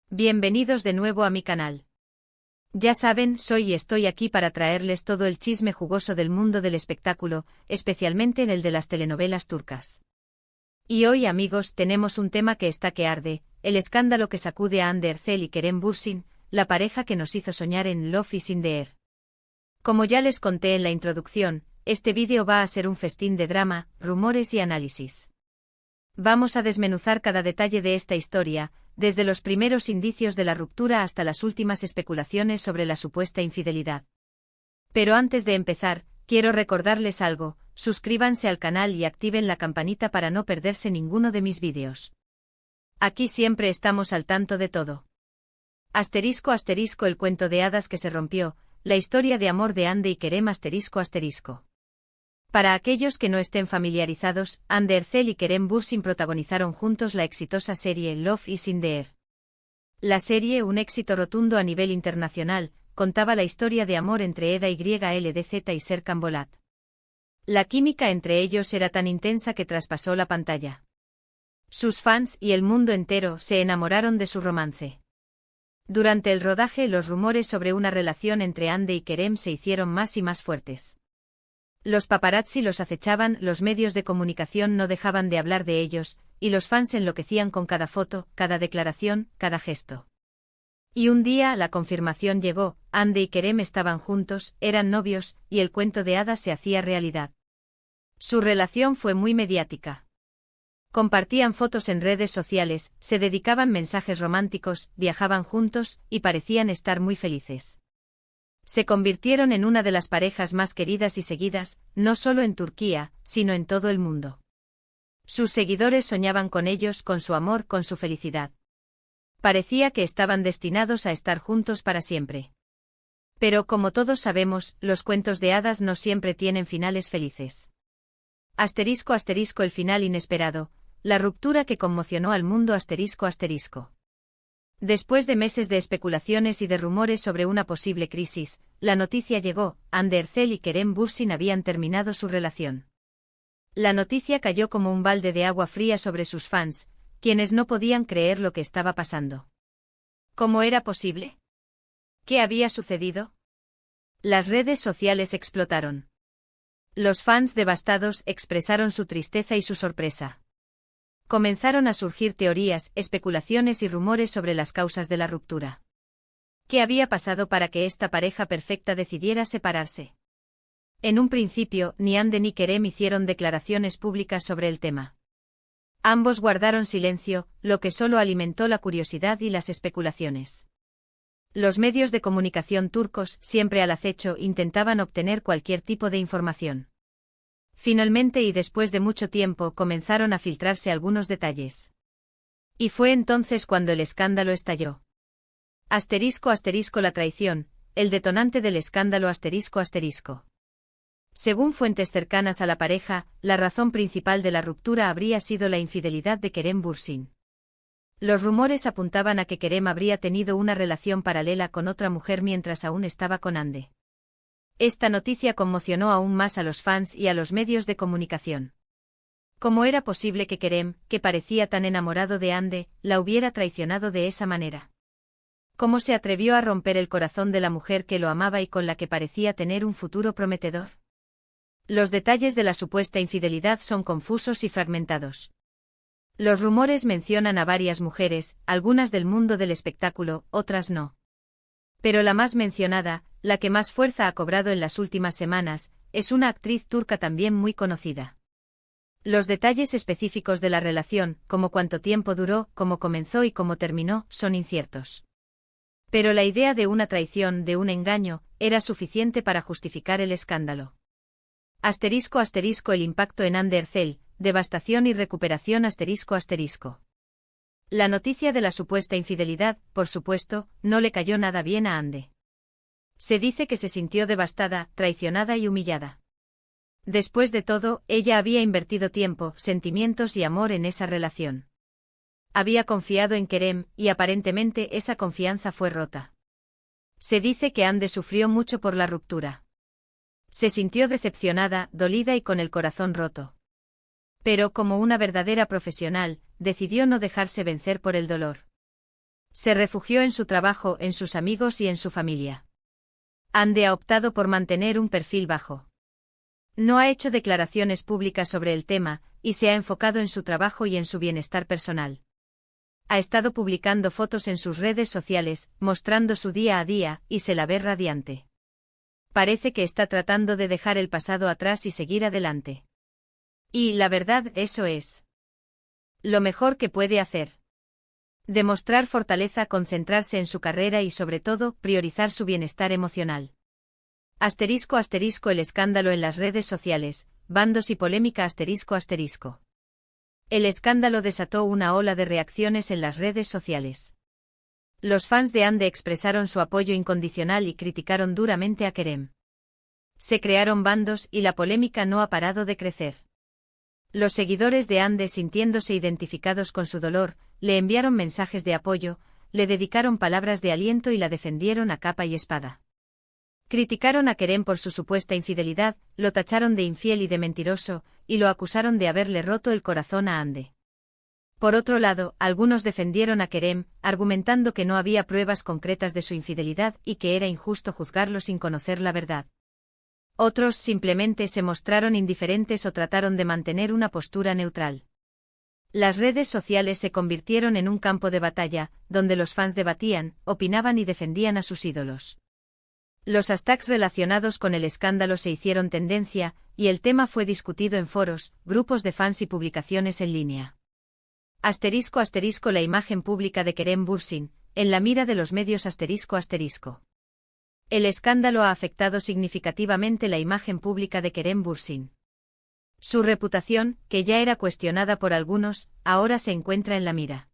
Bienvenidos de nuevo a mi canal. Ya saben, soy y estoy aquí para traerles todo el chisme jugoso del mundo del espectáculo, especialmente en el de las telenovelas turcas. Y hoy, amigos, tenemos un tema que está que arde, el escándalo que sacude a Hande Erçel y Kerem Bürsin, la pareja que nos hizo soñar en Love is in the Air. Como ya les conté en la introducción, este vídeo va a ser un festín de drama, rumores y análisis. Vamos a desmenuzar cada detalle de esta historia, desde los primeros indicios de la ruptura hasta las últimas especulaciones sobre la supuesta infidelidad. Pero antes de empezar, quiero recordarles algo: suscríbanse al canal y activen la campanita para no perderse ninguno de mis vídeos. Aquí siempre estamos al tanto de todo. Asterisco asterisco el cuento de hadas que se rompió, la historia de amor de Hande y Kerem asterisco asterisco. Para aquellos que no estén familiarizados, Hande Erçel y Kerem Bürsin protagonizaron juntos la exitosa serie Love is in the Air. La serie, un éxito rotundo a nivel internacional, contaba la historia de amor entre Eda YLDZ y Serkan Bolat. La química entre ellos era tan intensa que traspasó la pantalla. Sus fans y el mundo entero se enamoraron de su romance. Durante el rodaje, los rumores sobre una relación entre Hande y Kerem se hicieron más y más fuertes. Los paparazzi los acechaban, los medios de comunicación no dejaban de hablar de ellos, y los fans enloquecían con cada foto, cada declaración, cada gesto. Y un día la confirmación llegó: Hande y Kerem estaban juntos, eran novios, y el cuento de hadas se hacía realidad. Su relación fue muy mediática. Compartían fotos en redes sociales, se dedicaban mensajes románticos, viajaban juntos, y parecían estar muy felices. Se convirtieron en una de las parejas más queridas y seguidas, no solo en Turquía, sino en todo el mundo. Sus seguidores soñaban con ellos, con su amor, con su felicidad. Parecía que estaban destinados a estar juntos para siempre. Pero como todos sabemos, los cuentos de hadas no siempre tienen finales felices. Asterisco asterisco el final inesperado, la ruptura que conmocionó al mundo asterisco asterisco. Después de meses de especulaciones y de rumores sobre una posible crisis, la noticia llegó: Hande Erçel y Kerem Bürsin habían terminado su relación. La noticia cayó como un balde de agua fría sobre sus fans, quienes no podían creer lo que estaba pasando. ¿Cómo era posible? ¿Qué había sucedido? Las redes sociales explotaron. Los fans devastados expresaron su tristeza y su sorpresa. Comenzaron a surgir teorías, especulaciones y rumores sobre las causas de la ruptura. ¿Qué había pasado para que esta pareja perfecta decidiera separarse? En un principio, ni Hande ni Kerem hicieron declaraciones públicas sobre el tema. Ambos guardaron silencio, lo que solo alimentó la curiosidad y las especulaciones. Los medios de comunicación turcos, siempre al acecho, intentaban obtener cualquier tipo de información. Finalmente, y después de mucho tiempo, comenzaron a filtrarse algunos detalles. Y fue entonces cuando el escándalo estalló. Asterisco asterisco la traición, el detonante del escándalo asterisco asterisco. Según fuentes cercanas a la pareja, la razón principal de la ruptura habría sido la infidelidad de Kerem Bürsin. Los rumores apuntaban a que Kerem habría tenido una relación paralela con otra mujer mientras aún estaba con Hande. Esta noticia conmocionó aún más a los fans y a los medios de comunicación. ¿Cómo era posible que Kerem, que parecía tan enamorado de Hande, la hubiera traicionado de esa manera? ¿Cómo se atrevió a romper el corazón de la mujer que lo amaba y con la que parecía tener un futuro prometedor? Los detalles de la supuesta infidelidad son confusos y fragmentados. Los rumores mencionan a varias mujeres, algunas del mundo del espectáculo, otras no. Pero la más mencionada, la que más fuerza ha cobrado en las últimas semanas, es una actriz turca también muy conocida. Los detalles específicos de la relación, como cuánto tiempo duró, cómo comenzó y cómo terminó, son inciertos. Pero la idea de una traición, de un engaño, era suficiente para justificar el escándalo. Asterisco asterisco el impacto en Hande Erçel, devastación y recuperación asterisco asterisco. La noticia de la supuesta infidelidad, por supuesto, no le cayó nada bien a Hande. Se dice que se sintió devastada, traicionada y humillada. Después de todo, ella había invertido tiempo, sentimientos y amor en esa relación. Había confiado en Kerem, y aparentemente esa confianza fue rota. Se dice que Hande sufrió mucho por la ruptura. Se sintió decepcionada, dolida y con el corazón roto. Pero como una verdadera profesional, decidió no dejarse vencer por el dolor. Se refugió en su trabajo, en sus amigos y en su familia. Ande ha optado por mantener un perfil bajo. No ha hecho declaraciones públicas sobre el tema, y se ha enfocado en su trabajo y en su bienestar personal. Ha estado publicando fotos en sus redes sociales, mostrando su día a día, y se la ve radiante. Parece que está tratando de dejar el pasado atrás y seguir adelante. Y, la verdad, eso es lo mejor que puede hacer. Demostrar fortaleza, concentrarse en su carrera y, sobre todo, priorizar su bienestar emocional. *** El escándalo en las redes sociales, bandos y polémica ***. El escándalo desató una ola de reacciones en las redes sociales. Los fans de Ande expresaron su apoyo incondicional y criticaron duramente a Kerem. Se crearon bandos y la polémica no ha parado de crecer. Los seguidores de Ande, sintiéndose identificados con su dolor, le enviaron mensajes de apoyo, le dedicaron palabras de aliento y la defendieron a capa y espada. Criticaron a Kerem por su supuesta infidelidad, lo tacharon de infiel y de mentiroso, y lo acusaron de haberle roto el corazón a Ande. Por otro lado, algunos defendieron a Kerem, argumentando que no había pruebas concretas de su infidelidad y que era injusto juzgarlo sin conocer la verdad. Otros simplemente se mostraron indiferentes o trataron de mantener una postura neutral. Las redes sociales se convirtieron en un campo de batalla, donde los fans debatían, opinaban y defendían a sus ídolos. Los hashtags relacionados con el escándalo se hicieron tendencia, y el tema fue discutido en foros, grupos de fans y publicaciones en línea. *** La imagen pública de Kerem Bürsin, en la mira de los medios ***. El escándalo ha afectado significativamente la imagen pública de Kerem Bürsin. Su reputación, que ya era cuestionada por algunos, ahora se encuentra en la mira.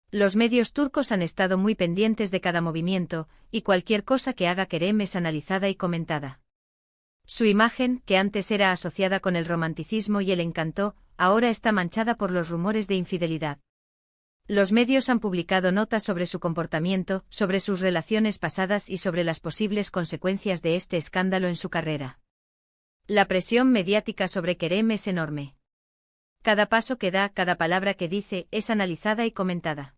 Los medios turcos han estado muy pendientes de cada movimiento, y cualquier cosa que haga Kerem es analizada y comentada. Su imagen, que antes era asociada con el romanticismo y el encanto, ahora está manchada por los rumores de infidelidad. Los medios han publicado notas sobre su comportamiento, sobre sus relaciones pasadas y sobre las posibles consecuencias de este escándalo en su carrera. La presión mediática sobre Kerem es enorme. Cada paso que da, cada palabra que dice, es analizada y comentada.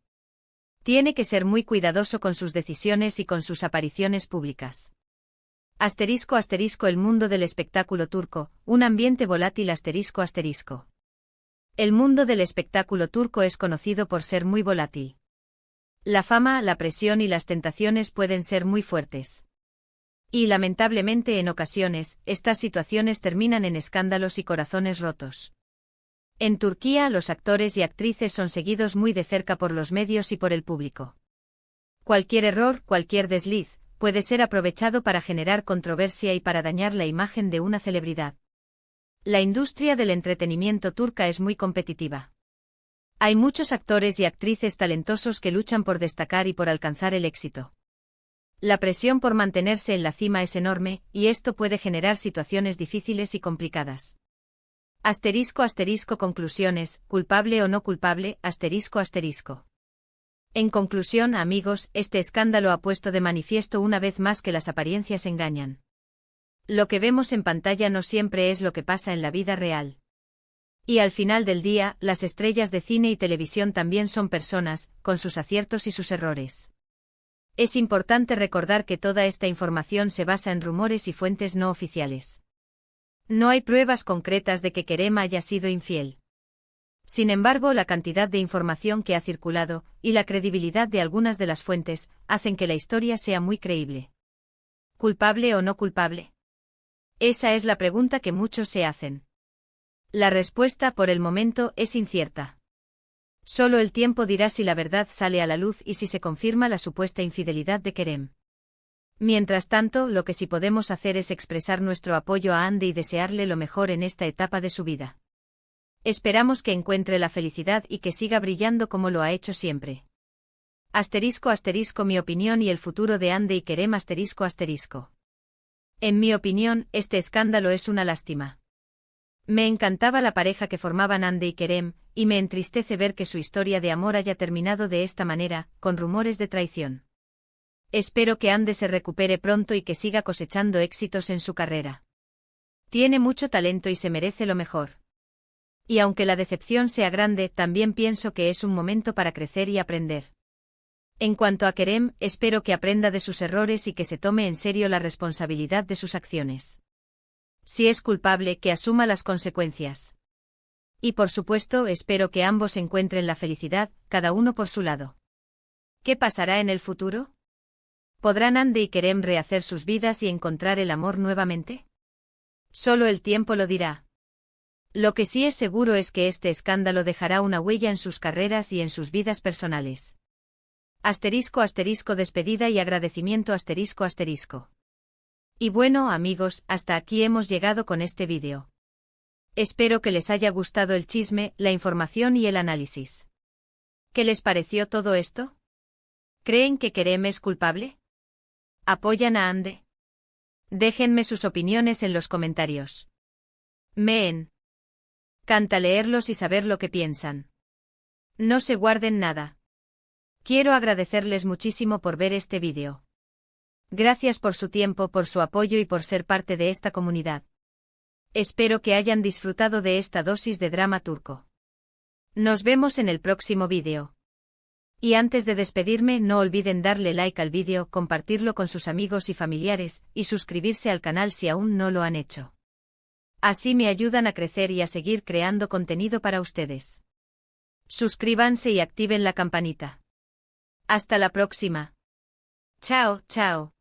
Tiene que ser muy cuidadoso con sus decisiones y con sus apariciones públicas. *** El mundo del espectáculo turco, un ambiente volátil ***. El mundo del espectáculo turco es conocido por ser muy volátil. La fama, la presión y las tentaciones pueden ser muy fuertes. Y lamentablemente en ocasiones, estas situaciones terminan en escándalos y corazones rotos. En Turquía los actores y actrices son seguidos muy de cerca por los medios y por el público. Cualquier error, cualquier desliz, puede ser aprovechado para generar controversia y para dañar la imagen de una celebridad. La industria del entretenimiento turca es muy competitiva. Hay muchos actores y actrices talentosos que luchan por destacar y por alcanzar el éxito. La presión por mantenerse en la cima es enorme, y esto puede generar situaciones difíciles y complicadas. *** Conclusiones, ¿culpable o no culpable? ***. En conclusión, amigos, este escándalo ha puesto de manifiesto una vez más que las apariencias engañan. Lo que vemos en pantalla no siempre es lo que pasa en la vida real. Y al final del día, las estrellas de cine y televisión también son personas, con sus aciertos y sus errores. Es importante recordar que toda esta información se basa en rumores y fuentes no oficiales. No hay pruebas concretas de que Kerem haya sido infiel. Sin embargo, la cantidad de información que ha circulado, y la credibilidad de algunas de las fuentes, hacen que la historia sea muy creíble. ¿Culpable o no culpable? Esa es la pregunta que muchos se hacen. La respuesta por el momento es incierta. Solo el tiempo dirá si la verdad sale a la luz y si se confirma la supuesta infidelidad de Kerem. Mientras tanto, lo que sí podemos hacer es expresar nuestro apoyo a Ande y desearle lo mejor en esta etapa de su vida. Esperamos que encuentre la felicidad y que siga brillando como lo ha hecho siempre. *** Mi opinión y el futuro de Ande y Kerem ***. En mi opinión, este escándalo es una lástima. Me encantaba la pareja que formaban Ande y Kerem, y me entristece ver que su historia de amor haya terminado de esta manera, con rumores de traición. Espero que Ande se recupere pronto y que siga cosechando éxitos en su carrera. Tiene mucho talento y se merece lo mejor. Y aunque la decepción sea grande, también pienso que es un momento para crecer y aprender. En cuanto a Kerem, espero que aprenda de sus errores y que se tome en serio la responsabilidad de sus acciones. Si es culpable, que asuma las consecuencias. Y por supuesto, espero que ambos encuentren la felicidad, cada uno por su lado. ¿Qué pasará en el futuro? ¿Podrán Hande y Kerem rehacer sus vidas y encontrar el amor nuevamente? Solo el tiempo lo dirá. Lo que sí es seguro es que este escándalo dejará una huella en sus carreras y en sus vidas personales. *** despedida y agradecimiento ***. Y bueno, amigos, hasta aquí hemos llegado con este vídeo. Espero que les haya gustado el chisme, la información y el análisis. ¿Qué les pareció todo esto? ¿Creen que Kerem es culpable? ¿Apoyan a Hande? Déjenme sus opiniones en los comentarios. Me encanta leerlos y saber lo que piensan. No se guarden nada. Quiero agradecerles muchísimo por ver este vídeo. Gracias por su tiempo, por su apoyo y por ser parte de esta comunidad. Espero que hayan disfrutado de esta dosis de drama turco. Nos vemos en el próximo vídeo. Y antes de despedirme, no olviden darle like al vídeo, compartirlo con sus amigos y familiares, y suscribirse al canal si aún no lo han hecho. Así me ayudan a crecer y a seguir creando contenido para ustedes. Suscríbanse y activen la campanita. Hasta la próxima. Chao, chao.